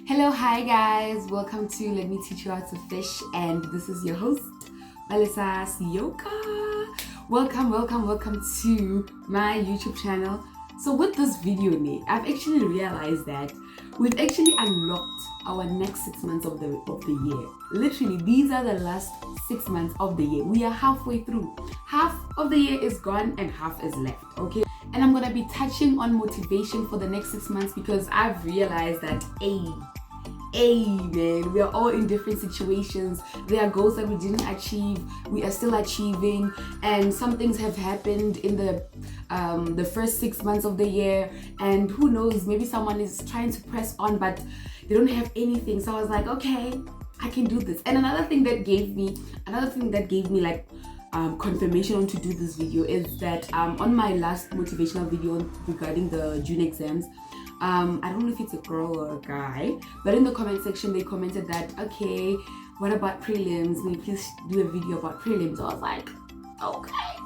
Hello, hi guys, welcome to Let Me Teach You How to Fish, and this is your host, Melissa Sioka. Welcome to my YouTube channel. So with this video, I've actually realized that we've actually unlocked our next 6 months of the year. Literally, these are the last 6 months of the year. We are halfway through. Half of the year is gone and half is left, okay? And I'm gonna be touching on motivation for the next 6 months because I've realized that man, we are all in different situations. There are goals that we didn't achieve, we are still achieving, and some things have happened in the first 6 months of the year, and who knows, maybe someone is trying to press on but they don't have anything. So I was like, okay, I can do this. And another thing that gave me like confirmation to do this video is that on my last motivational video regarding the June exams, I don't know if it's a girl or a guy, but in the comment section they commented that, okay, what about prelims? May you please do a video about prelims? I was like, okay,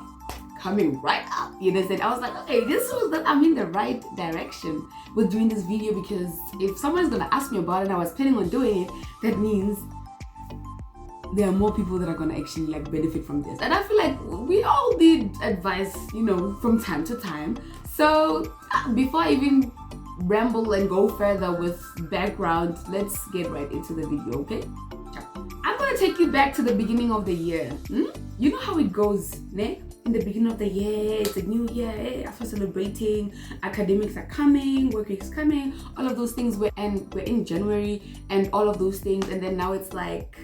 coming right up, you know. I was like, okay, this was that I'm in the right direction with doing this video, because if someone's gonna ask me about it and I was planning on doing it, that means there are more people that are gonna actually like benefit from this. And I feel like we all need advice, you know, from time to time. So before I even ramble and go further with background, let's get right into the video, okay? I'm gonna take you back to the beginning of the year. You know how it goes, ne? In the beginning of the year, it's a new year, after celebrating, academics are coming, work week is coming, all of those things. We're in January and all of those things, and then now it's like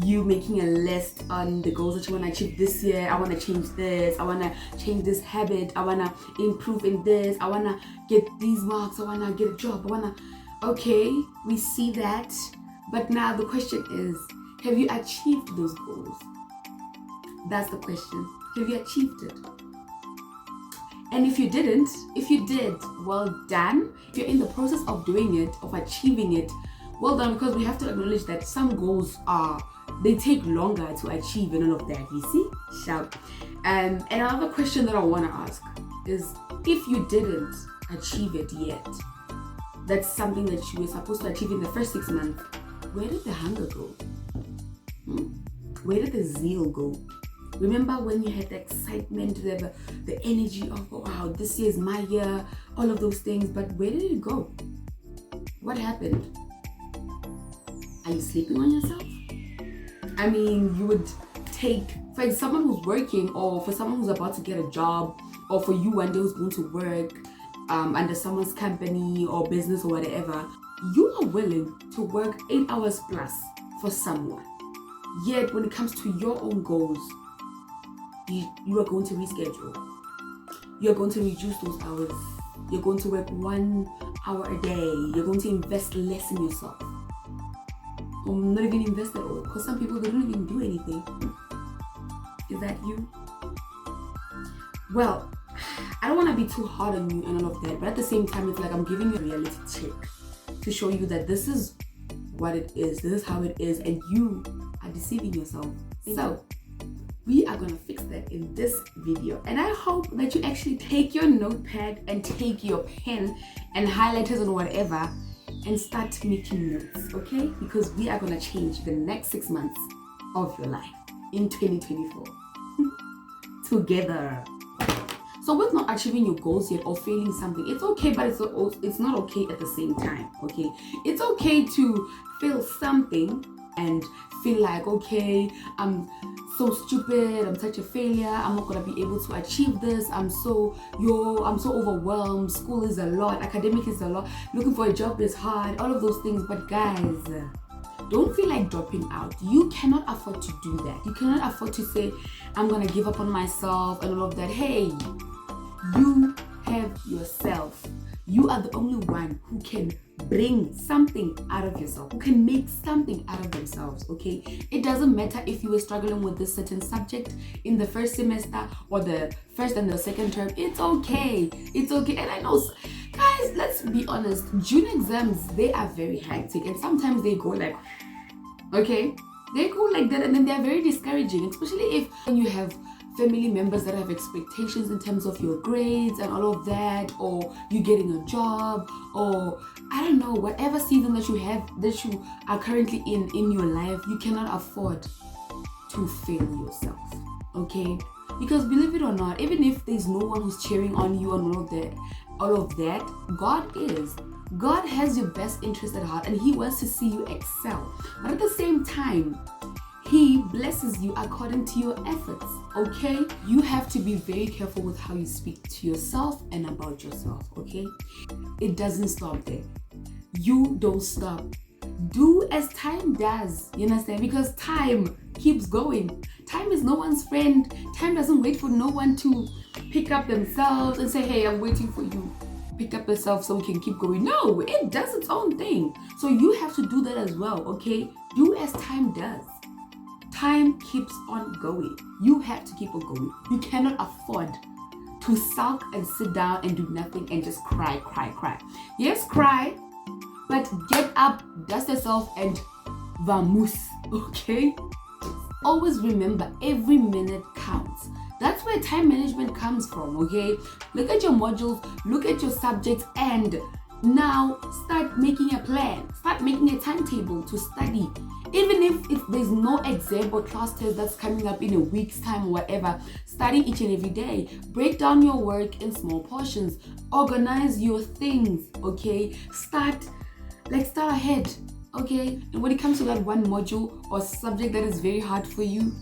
you making a list on the goals that you want to achieve this year. I want to change this, I want to change this habit, I want to improve in this, I want to get these marks, I want to get a job, okay, we see that, but now the question is, have you achieved those goals? That's the question. Have you achieved it? And if you did, well done. If you're in the process of doing it, of achieving it, well done, because we have to acknowledge that some goals they take longer to achieve and all of that, you see? Shout. And another question that I want to ask is, if you didn't achieve it yet, that's something that you were supposed to achieve in the first 6 months, where did the hunger go? Where did the zeal go? Remember when you had the excitement, the energy of, oh, wow, this year is my year, all of those things, but where did it go? What happened? Are you sleeping on yourself? I mean, you would take, for someone who's working, or for someone who's about to get a job, or for you one day who's going to work under someone's company or business or whatever, you are willing to work 8 hours plus for someone. Yet when it comes to your own goals, you are going to reschedule. You're going to reduce those hours. You're going to work 1 hour a day. You're going to invest less in yourself. Or not even invest at all. Because some people, they don't even do anything. Is that you? Well, I don't want to be too hard on you and all of that, but at the same time, it's like I'm giving you a reality check to show you that this is what it is. This is how it is, and you are deceiving yourself. So we are gonna fix that in this video, and I hope that you actually take your notepad and take your pen and highlighters or whatever and start making notes, okay? Because we are gonna change the next 6 months of your life in 2024 together. So with not achieving your goals yet or failing something, it's okay, but it's not okay at the same time, okay? It's okay to fail something and feel like, okay, I'm so stupid, I'm such a failure, I'm not gonna be able to achieve this, I'm so overwhelmed, school is a lot, academic is a lot, looking for a job is hard, all of those things. But guys, don't feel like dropping out. You cannot afford to do that. You cannot afford to say, I'm gonna give up on myself and all of that. Hey, you have yourself. You are the only one who can bring something out of yourself, who can make something out of themselves, okay? It doesn't matter if you were struggling with this certain subject in the first semester or the first and the second term. It's okay. It's okay. And I know, guys, let's be honest, June exams, they are very hectic, and sometimes they go like, okay, they go like that, and then they're very discouraging, especially if you have family members that have expectations in terms of your grades and all of that, or you getting a job, or I don't know, whatever season that you are currently in your life, you cannot afford to fail yourself, okay? Because believe it or not, even if there's no one who's cheering on you and all of that, God has your best interest at heart, and He wants to see you excel. But at the same time, He blesses you according to your efforts, okay? You have to be very careful with how you speak to yourself and about yourself, okay? It doesn't stop there. You don't stop. Do as time does, you understand? Because time keeps going. Time is no one's friend. Time doesn't wait for no one to pick up themselves and say, hey, I'm waiting for you. Pick up yourself so we can keep going. No, it does its own thing. So you have to do that as well, okay? Do as time does. Time keeps on going. You have to keep on going. You cannot afford to sulk and sit down and do nothing and just cry. Yes, cry, but get up, dust yourself, and vamoose, okay? Always remember, every minute counts. That's where time management comes from, okay? Look at your modules, look at your subjects, and now start making a plan. Start making a timetable to study. Even if there's no exam or class test that's coming up in a week's time or whatever, study each and every day. Break down your work in small portions. Organize your things, okay? Start ahead, okay? And when it comes to that one module or subject that is very hard for you,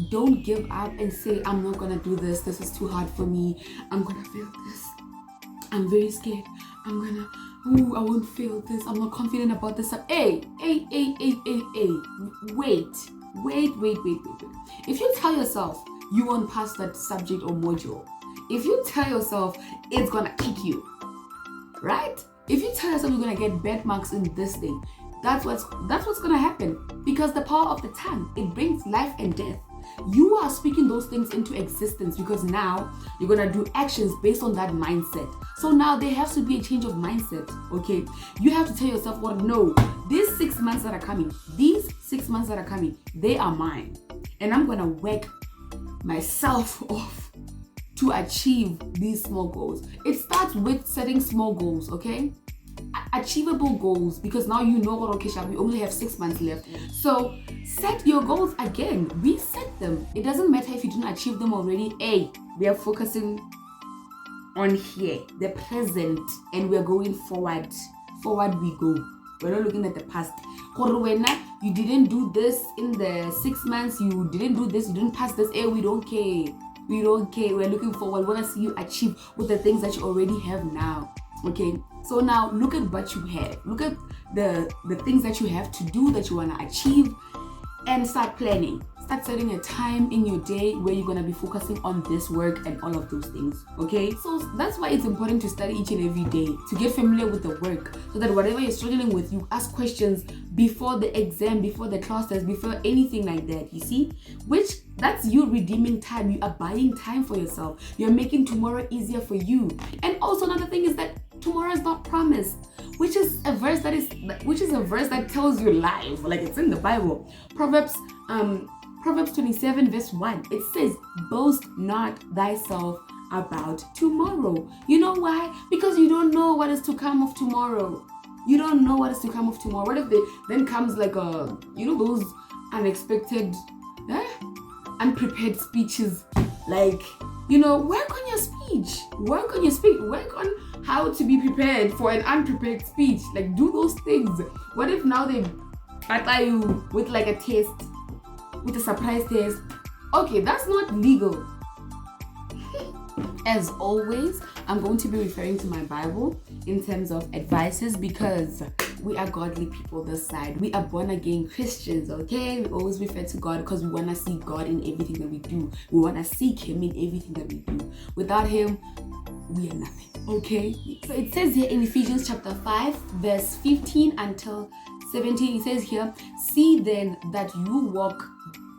don't give up and say, I'm not gonna do this. This is too hard for me. I'm gonna fail this. I'm very scared. I won't fail this. I'm not confident about this. Hey. Wait. If you tell yourself you won't pass that subject or module, if you tell yourself it's gonna kick you, right? If you tell yourself you're gonna get bad marks in this thing, that's what's gonna happen. Because the power of the tongue, it brings life and death. You are speaking those things into existence because now you're gonna do actions based on that mindset. So now there has to be a change of mindset, okay? You have to tell yourself, well, no, these 6 months that are coming, they are mine. And I'm gonna work myself off to achieve these small goals. It starts with setting small goals, okay? Achievable goals, because now you know what, okay, we only have 6 months left. So set your goals again, reset them. It doesn't matter if you didn't achieve them already. We are focusing on here, the present, and we're going forward. Forward we go. We're not looking at the past. You didn't do this in the 6 months, you didn't do this, you didn't pass this. We don't care. We're looking forward. We want to see you achieve with the things that you already have now. Okay, so now look at what you have. Look at the things that you have to do, that you want to achieve, and start planning. Start setting a time in your day where you're going to be focusing on this work and all of those things, okay? So that's why it's important to study each and every day, to get familiar with the work, so that whatever you're struggling with, you ask questions before the exam, before the class test, before anything like that, you see? That's you redeeming time. You are buying time for yourself. You're making tomorrow easier for you. And also another thing is that tomorrow is not promised, which is a verse that tells you lies, like it's in the Bible. Proverbs 27 verse 1, it says, boast not thyself about tomorrow. You know why? Because you don't know what is to come of tomorrow. You don't know what is to come of tomorrow. What if then comes like those unexpected, unprepared speeches, like, work on your speech, work on how to be prepared for an unprepared speech. Like, do those things. What if now they batter you with like a test, with a surprise test? Okay, that's not legal. As always, I'm going to be referring to my Bible in terms of advices, because we are godly people this side. We are born again Christians, okay? We always refer to God because we want to see God in everything that we do. We want to seek Him in everything that we do. Without Him, we are nothing, okay? So it says here in Ephesians chapter 5, verse 15 until 17, it says here, see then that you walk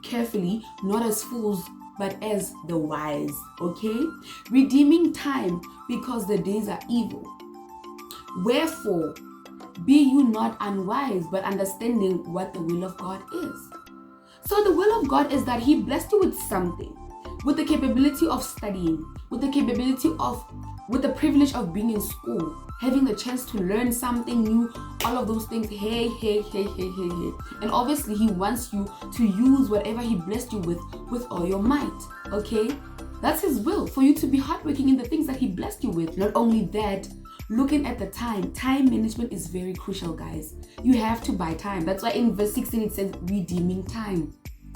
carefully, not as fools, but as the wise, okay? Redeeming time, because the days are evil. Wherefore, be you not unwise, but understanding what the will of God is. So the will of God is that He blessed you with something. with the capability of studying, with the privilege of being in school, having the chance to learn something new, all of those things. Hey. And obviously he wants you to use whatever he blessed you with all your might, okay? That's his will, for you to be hardworking in the things that he blessed you with. Not only that, looking at the time management is very crucial, guys. You have to buy time. That's why in verse 16 it says redeeming time.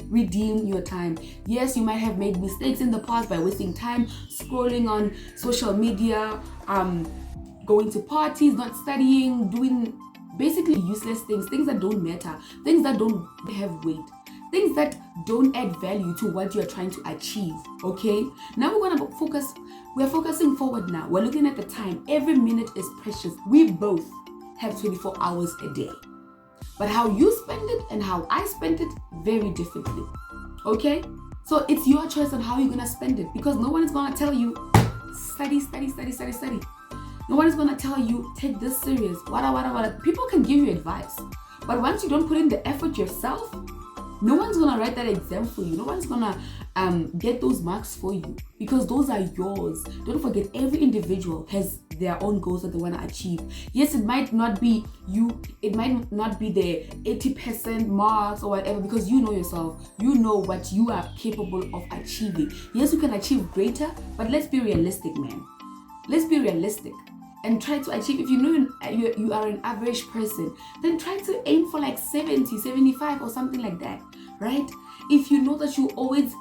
Redeem your time. Yes, you might have made mistakes in the past by wasting time scrolling on social media, going to parties, not studying, doing basically useless things that don't matter, things that don't have weight, things that don't add value to what you're trying to achieve, okay? Now we're focusing forward now. We're looking at the time. Every minute is precious. We both have 24 hours a day. But how you spend it and how I spend it, very differently, okay? So it's your choice on how you're gonna spend it, because no one is gonna tell you, study. No one is gonna tell you, take this serious, wada. People can give you advice, but once you don't put in the effort yourself, no one's gonna write that exam for you. No one's gonna get those marks for you, because those are yours. Don't forget, every individual has their own goals that they want to achieve. Yes, it might not be you, it might not be the 80% marks or whatever, because you know yourself, you know what you are capable of achieving. Yes, you can achieve greater, but let's be realistic, man. Let's be realistic and try to achieve. If you know you are an average person, then try to aim for like 70, 75 or something like that, right? If you know that you always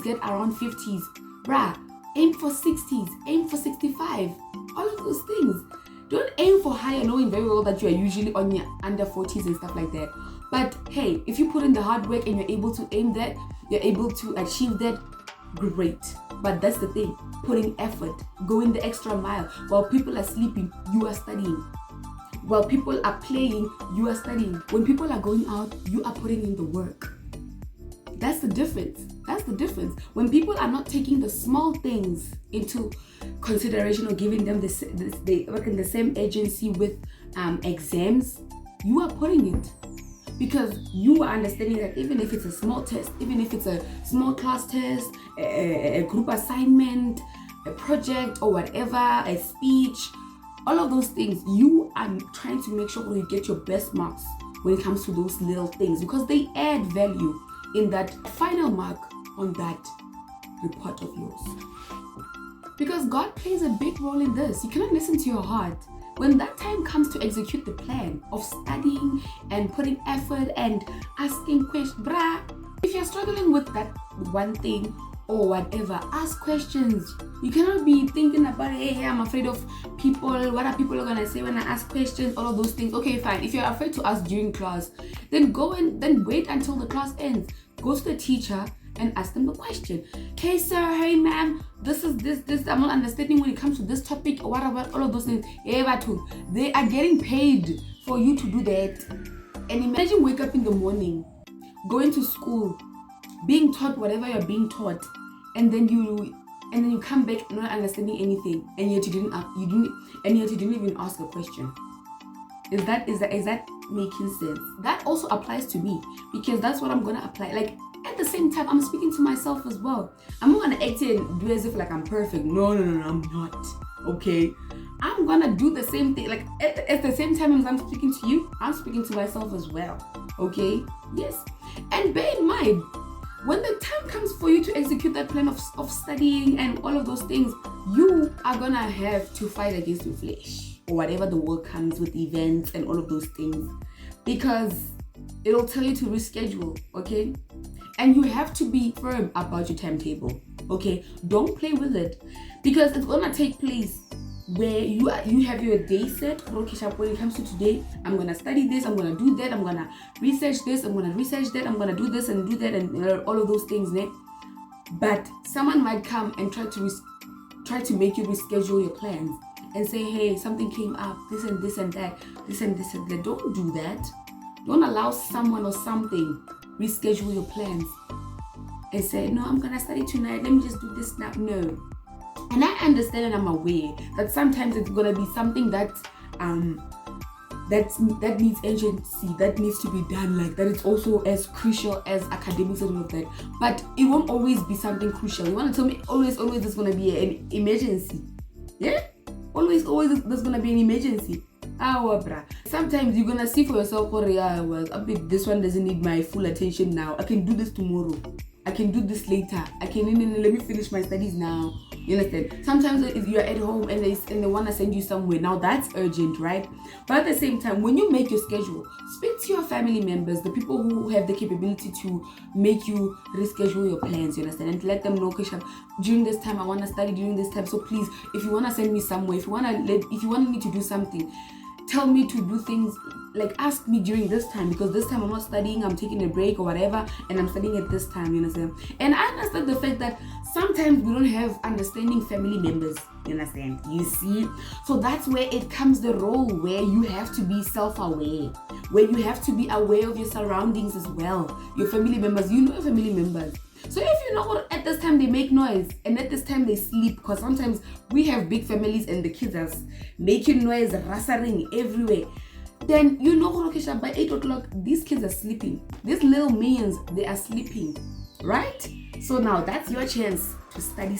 get around 50s, bruh, aim for 60s, aim for 65, all of those things. Don't aim for higher, knowing very well that you are usually on your under 40s and stuff like that. But hey, if you put in the hard work and you're able to aim that, you're able to achieve that, great. But that's the thing, putting effort, going the extra mile. While people are sleeping, you are studying. While people are playing, you are studying. When people are going out, you are putting in the work. That's the difference. When people are not taking the small things into consideration or giving them they work in the same agency with exams, you are putting it. Because you are understanding that even if it's a small test, even if it's a small class test, a group assignment, a project or whatever, a speech, all of those things, you are trying to make sure you get your best marks when it comes to those little things, because they add value in that final mark on that report of yours. Because God plays a big role in this. You cannot listen to your heart. When that time comes to execute the plan of studying and putting effort and asking questions, bruh, if you're struggling with that one thing or whatever, ask questions. You cannot be thinking about, hey, I'm afraid of people, what are people gonna say when I ask questions, all of those things. Okay, fine. If you're afraid to ask during class, then go and then wait until the class ends. Go to the teacher and ask them the question. Hey sir, hey ma'am, this, I'm not understanding when it comes to this topic, or what about all of those things. They are getting paid for you to do that. And imagine wake up in the morning, going to school, being taught whatever you're being taught, and then you come back not understanding anything, and yet you didn't even ask a question. Is that making sense? That also applies to me, because that's what I'm gonna apply. Like, at the same time, I'm speaking to myself as well. I'm not gonna act and do as if like I'm perfect. No, I'm not. Okay, I'm gonna do the same thing. Like at the same time as I'm speaking to you, I'm speaking to myself as well. Okay, yes. And bear in mind, when the time comes for you to execute that plan of studying and all of those things, you are gonna have to fight against your flesh or whatever the world comes with, events and all of those things, because it'll tell you to reschedule. Okay. And you have to be firm about your timetable, okay? Don't play with it, because it's gonna take place where you have your day set. When it comes to today, I'm gonna study this, I'm gonna do that, I'm gonna research this, I'm gonna research that, I'm gonna do this and do that, and all of those things, né? But someone might come and try to make you reschedule your plans and say, hey, something came up, this and this and that, this and this and that. Don't do that. Don't allow someone or something reschedule your plans and say, no, I'm gonna study tonight, let me just do this now. No. And I understand and I'm aware that sometimes it's gonna be something that that needs urgency, that needs to be done, like that. It's also as crucial as academics and all of that, but it won't always be something crucial. You want to tell me always there's going to be an emergency? Yeah, always there's going to be an emergency. Sometimes you're gonna see for yourself, this one doesn't need my full attention now. I can do this tomorrow. I can do this later. Let me finish my studies now. You understand? Sometimes if you're at home and they want to send you somewhere, now that's urgent, right? But at the same time, when you make your schedule, speak to your family members, the people who have the capability to make you reschedule your plans, you understand? And let them know, Kisha, during this time I want to study during this time. So please, if you want to send me somewhere, if you want me to do something, tell me to do things, like ask me during this time, because this time I'm not studying, I'm taking a break or whatever, and I'm studying at this time, you understand? And I understand the fact that sometimes we don't have understanding family members, you understand? You see? So that's where it comes the role where you have to be self-aware, where you have to be aware of your surroundings as well. Your family members, you know your family members. So if you know what, at this time they make noise and at this time they sleep, because sometimes we have big families and the kids are making noise, rustling everywhere, then you know what, by 8 o'clock these kids are sleeping. These little minions, they are sleeping, right? So now that's your chance to study.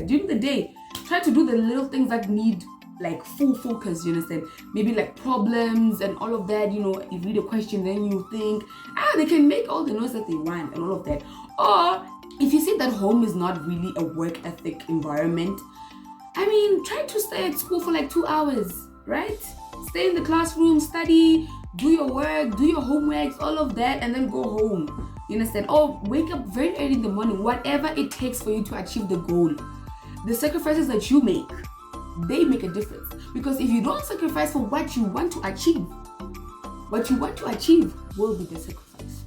During the day, try to do the little things that need like full focus, you understand? Maybe like problems and all of that, you read a question, then you think, they can make all the noise that they want and all of that. Or if you see that home is not really a work ethic environment, try to stay at school for like 2 hours, right? Stay in the classroom, study, do your work, do your homeworks, all of that, and then go home, you understand? Or wake up very early in the morning, whatever it takes for you to achieve the goal. The sacrifices that you make, they make a difference, because if you don't sacrifice for what you want to achieve, what you want to achieve will be the sacrifice.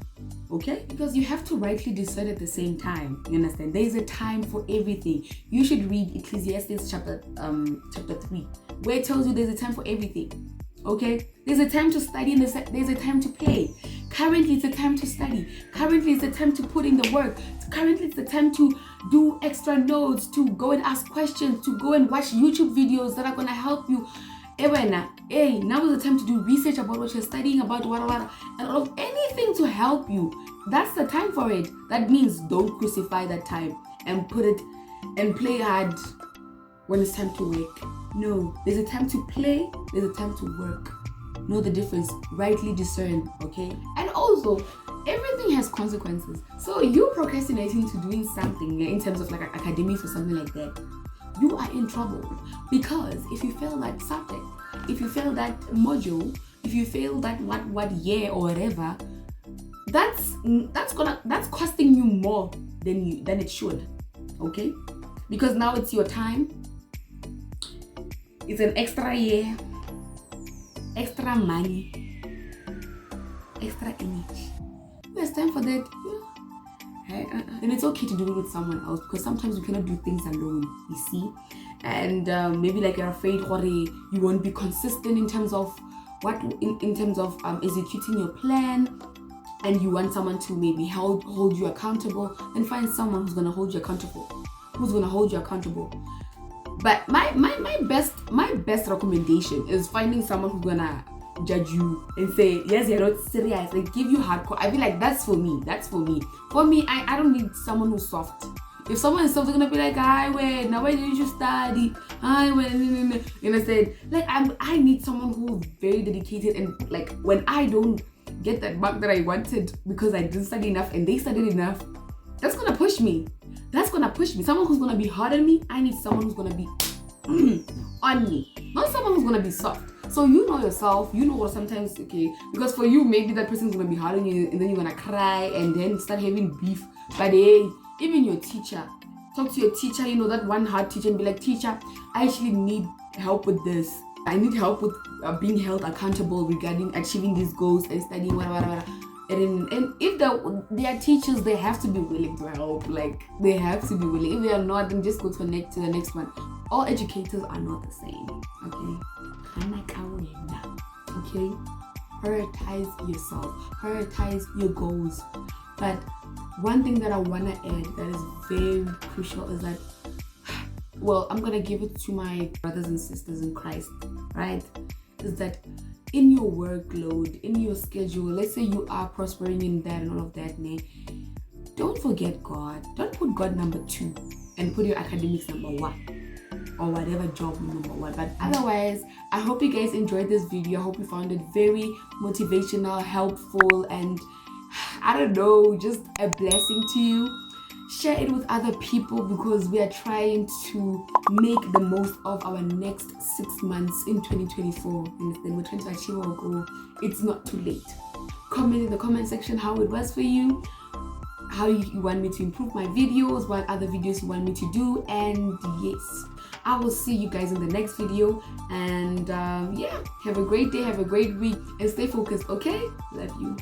Okay? Because you have to rightly decide at the same time. You understand? There is a time for everything. You should read Ecclesiastes chapter 3, where it tells you there's a time for everything. Okay? There's a time to study and there's a time to play. Currently, it's a time to study. Currently, it's a time to put in the work. Currently, it's a time to do extra notes, to go and ask questions, to go and watch YouTube videos that are going to help you. Now is the time to do research about what you're studying about, and all of anything to help you. That's the time for it. That means don't crucify that time and put it and play hard when it's time to work. No, there's a time to play, there's a time to work. Know the difference, rightly discern, okay? And also, everything has consequences. So you procrastinating to doing something in terms of like academics or something like that, you are in trouble. Because if you fail that subject, if you fail that module, if you fail that what year or whatever, that's costing you more than it should. Okay? Because now it's your time. It's an extra year, extra money, extra energy. There's time for that. And it's okay to do it with someone else, because sometimes you cannot do things alone, you see. And maybe like you're afraid you won't be consistent in terms of executing your plan, and you want someone to maybe hold you accountable. Then find someone who's gonna hold you accountable. But my best recommendation is finding someone who's gonna judge you and say, yes, you're not serious, like give you hardcore. I feel like that's for me. For me, I don't need someone who's soft. If someone is soft, they're gonna be like, now why didn't you study? You understand? Like I need someone who's very dedicated, and like when I don't get that mark that I wanted because I didn't study enough and they studied enough, that's gonna push me. Someone who's gonna be hard on me. I need someone who's gonna be on me, not someone who's gonna be soft. So you know yourself, you know what sometimes, okay, because for you, maybe that person's gonna be hard on you and then you're gonna cry and then start having beef. But hey, even your teacher, talk to your teacher, that one hard teacher, and be like, teacher, I actually need help with this. I need help with being held accountable regarding achieving these goals and studying, whatever. And if they are teachers, they have to be willing to help. Like, they have to be willing. If they are not, then just go to the next one. All educators are not the same, okay? Okay? Prioritize yourself. Prioritize your goals. But one thing that I want to add that is very crucial is that, well, I'm going to give it to my brothers and sisters in Christ, right? Is that in your workload, in your schedule, let's say you are prospering in that and all of that, don't forget God. Don't put God number 2 and put your academics number 1 or whatever job number 1. But otherwise, I hope you guys enjoyed this video. I hope you found it very motivational, helpful, and I don't know, just a blessing to you. Share it with other people because we are trying to make the most of our next 6 months in 2024, and then we're trying to achieve our goal. It's not too late. Comment in the comment section how it was for you, how you want me to improve my videos, what other videos you want me to do, and yes, I will see you guys in the next video. And yeah, have a great day, have a great week, and stay focused. Okay, love you.